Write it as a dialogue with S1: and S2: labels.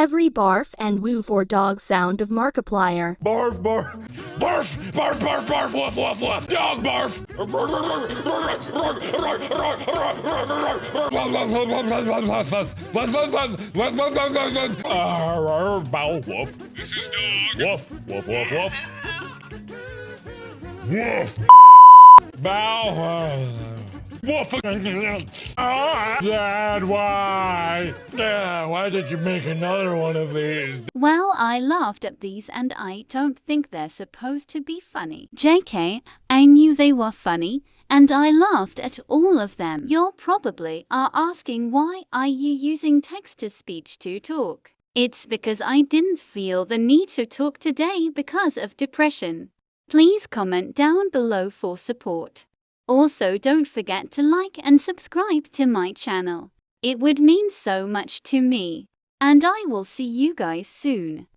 S1: every barf and woof or dog sound of Markiplier.
S2: Barf, barf, barf, barf, barf, barf, woof, woof, woof, dog barf. Bow, woof.
S3: This is dog.
S2: Woof, woof, woof, woof. Woof. Bow. Woof. Dad, why? Why did you make another one of these?
S4: Well, I laughed at these and I don't think they're supposed to be funny. JK, I knew they were funny and I laughed at all of them. You probably are asking why are you using text-to-speech to talk? It's because I didn't feel the need to talk today because of depression. Please comment down below for support. Also, don't forget to like and subscribe to my channel. It would mean so much to me. And I will see you guys soon.